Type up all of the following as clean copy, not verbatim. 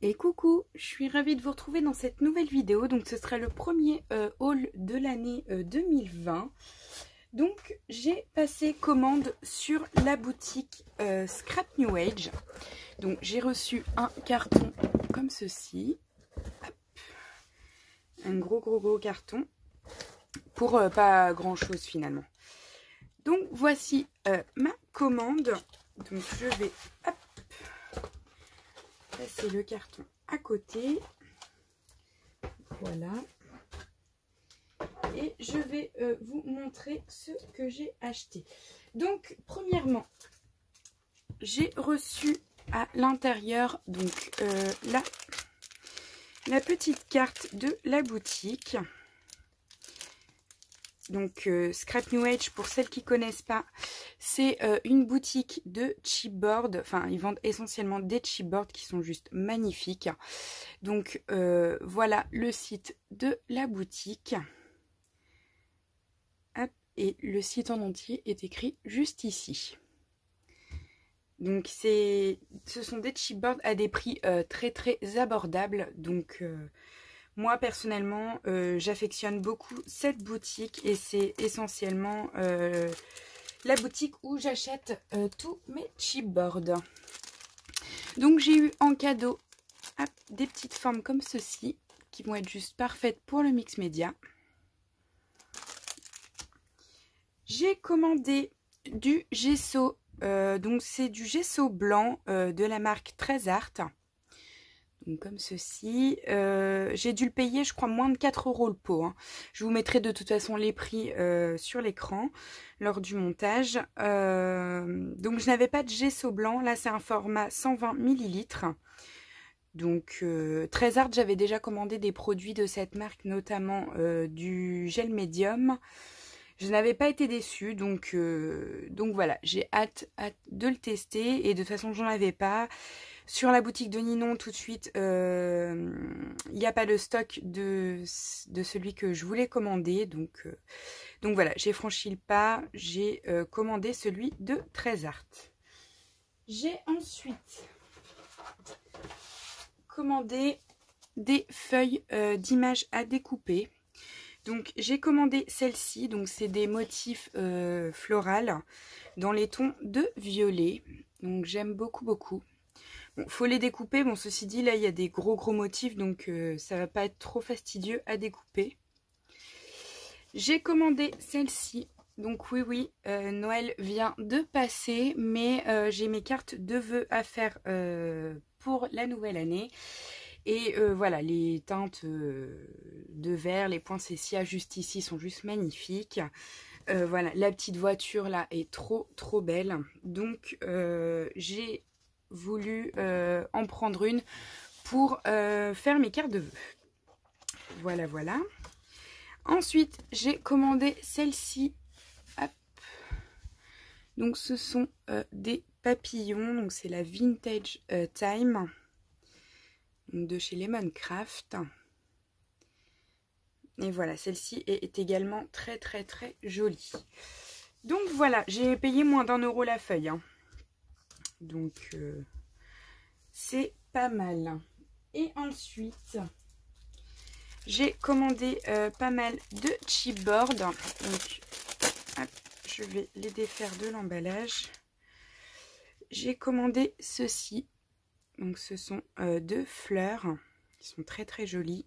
Et coucou, je suis ravie de vous retrouver dans cette nouvelle vidéo. Donc ce sera le premier haul de l'année 2020. Donc j'ai passé commande sur la boutique Scrap New Age. Donc j'ai reçu un carton comme ceci. Hop. Un gros carton pour pas grand chose finalement. Donc voici ma commande. Donc je vais passer le carton à côté. Voilà. Et je vais vous montrer ce que j'ai acheté. Donc premièrement, j'ai reçu à l'intérieur donc la petite carte de la boutique. Donc Scrap New Age, pour celles qui ne connaissent pas, c'est une boutique de chipboard. Enfin, ils vendent essentiellement des chipboards qui sont juste magnifiques. Donc voilà le site de la boutique. Hop, et le site en entier est écrit juste ici. Donc ce sont des chipboards à des prix très abordables. Donc moi personnellement j'affectionne beaucoup cette boutique et c'est essentiellement la boutique où j'achète tous mes chipboards. Donc j'ai eu en cadeau des petites formes comme ceci qui vont être juste parfaites pour le mix média. J'ai commandé du gesso, donc c'est du gesso blanc de la marque Trésart. Donc comme ceci, j'ai dû le payer je crois moins de 4 € le pot. Hein. Je vous mettrai de toute façon les prix sur l'écran lors du montage. Donc je n'avais pas de gesso blanc, là c'est un format 120 ml. Donc Trésart, j'avais déjà commandé des produits de cette marque, notamment du gel médium. Je n'avais pas été déçue, donc voilà, j'ai hâte de le tester. Et de toute façon, j'en avais pas. Sur la boutique de Ninon, tout de suite, il n'y a pas de stock de celui que je voulais commander. Donc voilà, j'ai franchi le pas, j'ai commandé celui de Trésart. J'ai ensuite commandé des feuilles d'images à découper. Donc j'ai commandé celle-ci, donc c'est des motifs florales dans les tons de violet. Donc j'aime beaucoup. Bon, faut les découper. Bon, ceci dit, là il y a des gros motifs, donc ça va pas être trop fastidieux à découper. J'ai commandé celle-ci. Donc oui, Noël vient de passer, mais j'ai mes cartes de vœux à faire pour la nouvelle année. Et voilà, les teintes de verre, les poinsettias juste ici sont juste magnifiques. Voilà, la petite voiture là est trop belle. Donc j'ai voulu en prendre une pour faire mes cartes de vœux. Voilà. Ensuite, j'ai commandé celle-ci. Donc ce sont des papillons. Donc c'est la Vintage Time. De chez Lemoncraft. Et voilà, celle-ci est également très jolie. Donc voilà, j'ai payé moins d'1 € la feuille. Hein. Donc c'est pas mal. Et ensuite, j'ai commandé pas mal de chipboards. Donc hop, je vais les défaire de l'emballage. J'ai commandé ceci. Donc ce sont 2 fleurs qui sont très jolies.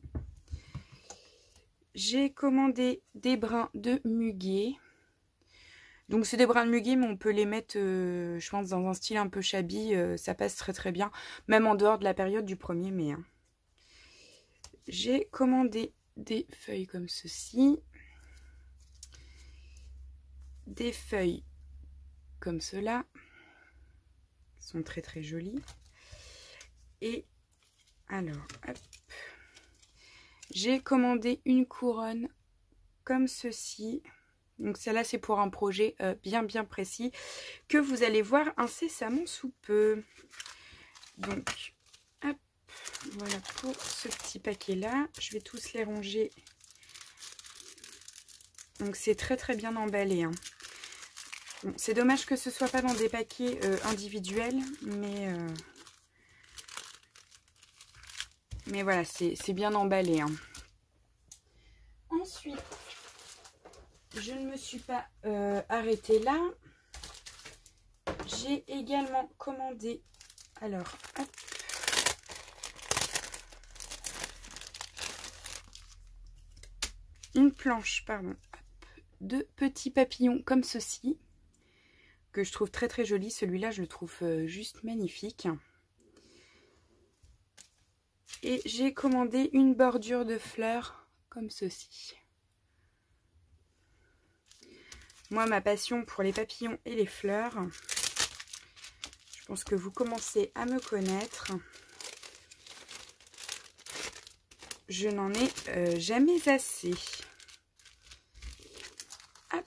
J'ai commandé des brins de muguet. Donc c'est des brins de muguet, mais on peut les mettre, je pense, dans un style un peu shabby. Ça passe très bien, même en dehors de la période du 1er mai. Hein. J'ai commandé des feuilles comme ceci. Des feuilles comme cela. Qui sont très jolies. Et alors, hop, j'ai commandé une couronne comme ceci. Donc celle-là, c'est pour un projet bien précis que vous allez voir incessamment sous peu. Donc, hop, voilà pour ce petit paquet-là. Je vais tous les ranger. Donc c'est très bien emballé. Hein. Bon, c'est dommage que ce soit pas dans des paquets individuels, mais... Mais voilà, c'est bien emballé, hein. Ensuite, je ne me suis pas arrêtée là. J'ai également commandé, alors, hop, une planche, pardon, hop, de petits papillons comme ceci, que je trouve très très joli. Celui-là, je le trouve juste magnifique. Et j'ai commandé une bordure de fleurs comme ceci. Moi, ma passion pour les papillons et les fleurs, je pense que vous commencez à me connaître. Je n'en ai jamais assez. Hop.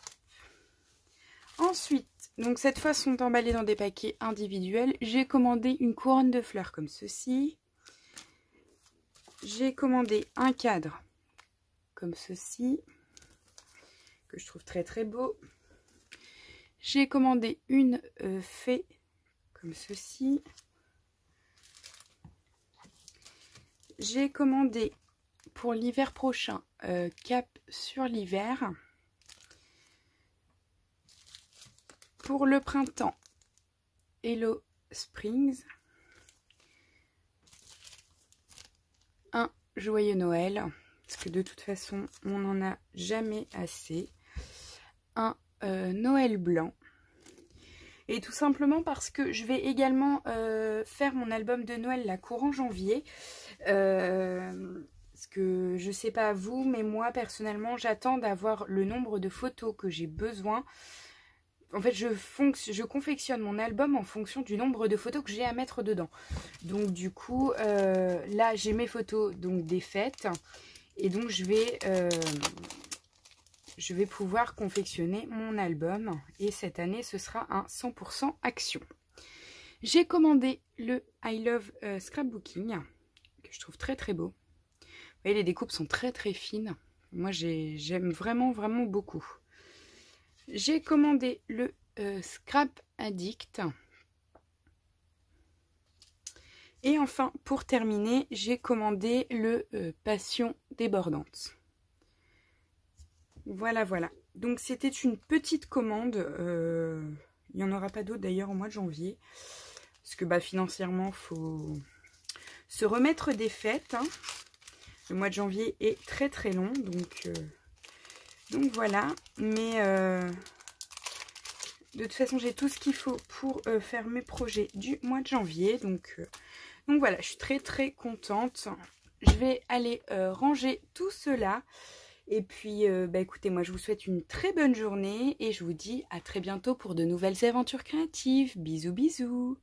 Ensuite, donc cette fois sont emballés dans des paquets individuels. J'ai commandé une couronne de fleurs comme ceci. J'ai commandé un cadre comme ceci, que je trouve très très beau. J'ai commandé une fée comme ceci. J'ai commandé pour l'hiver prochain cap sur l'hiver. Pour le printemps, Hello Springs. Un joyeux Noël, parce que de toute façon on n'en a jamais assez. Un Noël blanc. Et tout simplement parce que je vais également faire mon album de Noël là, courant janvier. Parce que je sais pas vous, mais moi personnellement j'attends d'avoir le nombre de photos que j'ai besoin. En fait, je confectionne mon album en fonction du nombre de photos que j'ai à mettre dedans. Donc du coup, là j'ai mes photos donc des fêtes. Et donc je vais pouvoir confectionner mon album. Et cette année, ce sera un 100% action. J'ai commandé le I Love Scrapbooking, que je trouve très très beau. Vous voyez, les découpes sont très très fines. Moi, j'aime vraiment vraiment beaucoup. J'ai commandé le Scrap Addict. Et enfin, pour terminer, j'ai commandé le Passion débordante. Voilà, voilà. Donc, c'était une petite commande. Il n'y en aura pas d'autres d'ailleurs au mois de janvier. Parce que bah, financièrement, il faut se remettre des fêtes. Hein. Le mois de janvier est très très long. Donc voilà. Mais de toute façon, j'ai tout ce qu'il faut pour faire mes projets du mois de janvier. Donc voilà, je suis très très contente. Je vais aller ranger tout cela. Et puis, bah écoutez, moi je vous souhaite une très bonne journée. Et je vous dis à très bientôt pour de nouvelles aventures créatives. Bisous bisous.